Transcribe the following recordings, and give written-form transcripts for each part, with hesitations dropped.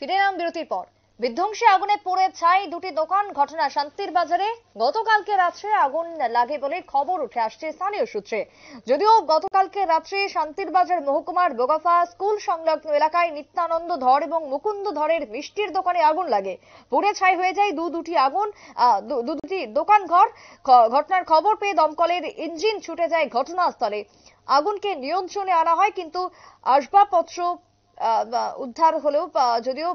ফিরে এলাম বিরতির পর। বিধ্বংসী আগুনে পুড়ে ছাই দুটি দোকান, ঘটনা শান্তির বাজারে। গতকালকে রাত্রে আগুন লাগে বলে খবর উঠে আসছে স্থানীয় সূত্রে। যদিও গতকালকে রাত্রে শান্তির বাজার মহকুমার বোগাফা স্কুল সংলগ্ন এলাকায় নিত্যানন্দ ধর এবং মুকুন্দ ধরের মিষ্টির দোকানে আগুন লাগে। পুড়ে ছাই হয়ে যায় দুটি দোকান ঘর। ঘটনার খবর পেয়ে দমকলের ইঞ্জিন ছুটে যায় ঘটনাস্থলে। আগুনকে নিয়ন্ত্রণে আনা হয়, কিন্তু আসবাবপত্র উদ্ধার হলেও যদিও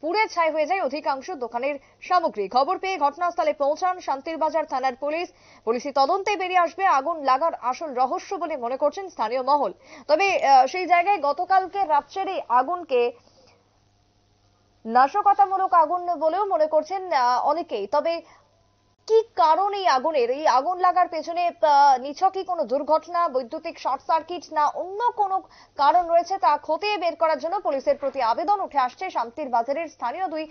পুড়ে ছাই হয়ে যায় অধিকাংশ দোকানের সামগ্রী। খবর পেয়ে ঘটনাস্থলে পৌঁছান শান্তির বাজার থানার পুলিশি তদন্তে বেরিয়ে আসবে আগুন লাগার আসল রহস্য বলে মনে করছেন স্থানীয় মহল। তবে সেই জায়গায় গতকালকে রাত্রের এই আগুনকে নাশকতামূলক আগুন বলেও মনে করছেন অনেকেই। তবে কি কারণ এই আগুন লাগার পেছনে নিছকই কোনো দুর্ঘটনা, বৈদ্যুতিক শর্ট সার্কিট, না অন্য কোনো কারণ রয়েছে তা খতিয়ে বের করার জন্য পুলিশের প্রতি আবেদন উঠে আসছে শান্তির বাজারের স্থানীয় দুই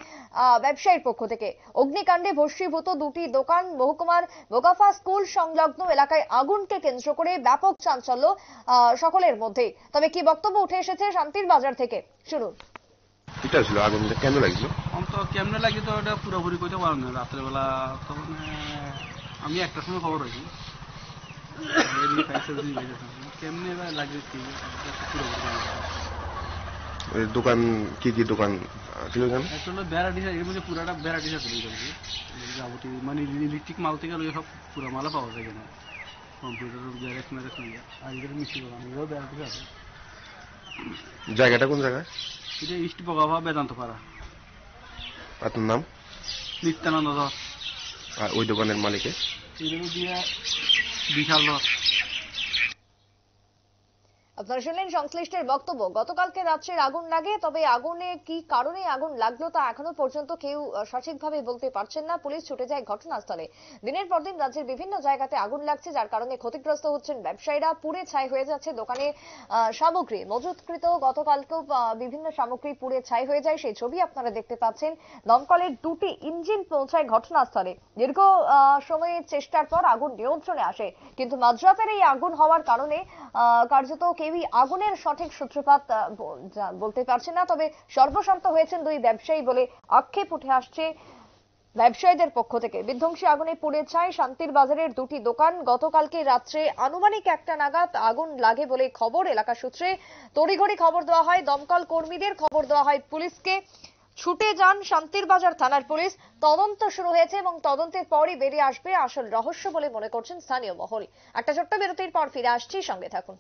ব্যবসায়ীর পক্ষ থেকে। অগ্নিকাণ্ডে ভস্মীভূত দুটি দোকান, মহকুমার বোগাফা স্কুল সংলগ্ন এলাকায় আগুনকে কেন্দ্র করে ব্যাপক চাঞ্চল্য সকলের মধ্যে। তবে কি বক্তব্য উঠে এসেছে শান্তির বাজার থেকে, শুনুন। এটা ছিল আগুনটা কেন লাগছিল? তো কেমনে লাগছে তো এটা পুরোপুরি কইতে পারলাম না। রাত্রেবেলা তখন আমি একটার সময় খবর হয়েছি কেমনে লাগে দোকান কি কি দোকান ছিল? ভ্যারাইটিস এর মধ্যে পুরাটা ভ্যারাইটিস আছে যাবতীয়, মানে ইলেকট্রিক মাল থেকে সব পুরো মালা পাওয়া যায় এখানে। কম্পিউটার, গ্যারেজ ম্যারেজ আর এদের মিষ্টি দোকান, এগুলো ভ্যারাইটিস আছে। জায়গাটা কোন জায়গায়? এটা ইস্ট বগাফা বেদান্ত পাড়া। আপনার নাম? নিত্যানন্দ ধর। আর ওই দোকানের মালিকের? বিশাল ধর। আপনারা শুনলেন সংশ্লিষ্টের বক্তব্য। গতকালকে রাত্রে আগুন লাগে, তবে আগুনে কি কারণে আগুন লাগলো তা এখনো পর্যন্ত কেউ সঠিকভাবে বলতে পারছেন না। পুলিশ ছুটে যায় ঘটনাস্থলে। দিনের পর দিন রাজ্যের বিভিন্ন জায়গাতে আগুন লাগছে, যার কারণে ক্ষতিগ্রস্ত হচ্ছেন ব্যবসায়ীরা। পুড়ে ছাই হয়ে যাচ্ছে দোকানে সামগ্রী মজুতকৃত। গতকালকেও বিভিন্ন সামগ্রী পুড়ে ছাই হয়ে যায়, সেই ছবি আপনারা দেখতে পাচ্ছেন। দমকলের দুটি ইঞ্জিন পৌঁছায় ঘটনাস্থলে। দীর্ঘ সময়ের চেষ্টার পর আগুন নিয়ন্ত্রণে আসে, কিন্তু মাঝরাতের এই আগুন হওয়ার কারণে কার্যত কেউই আগুনের সঠিক সূত্রপাত বলতে পারছে না। তবে সর্বশান্ত হয়েছেন দুই ব্যবসায়ী বলে আক্ষেপ উঠে আসছে ব্যবসায়ীদের পক্ষ থেকে। বিধ্বংসী আগুনে পুড়ে ছাই শান্তির বাজারের দুটি দোকান। গতকালকে রাত্রে আনুমানিক 1টা নাগাদ আগুন লাগে বলে খবর। এলাকা সূত্রে তড়িঘড়ি খবর দেওয়া হয় দমকল কর্মীদের, খবর দেওয়া হয় পুলিশকে। ছুটে যান শান্তির বাজার থানার পুলিশ। তদন্ত শুরু হয়েছে এবং তদন্তের পরই বেরিয়ে আসবে আসল রহস্য বলে মনে করছেন স্থানীয় মহল। একটা ছোট্ট বিরতির পর ফিরে আসছি, সঙ্গে থাকুন।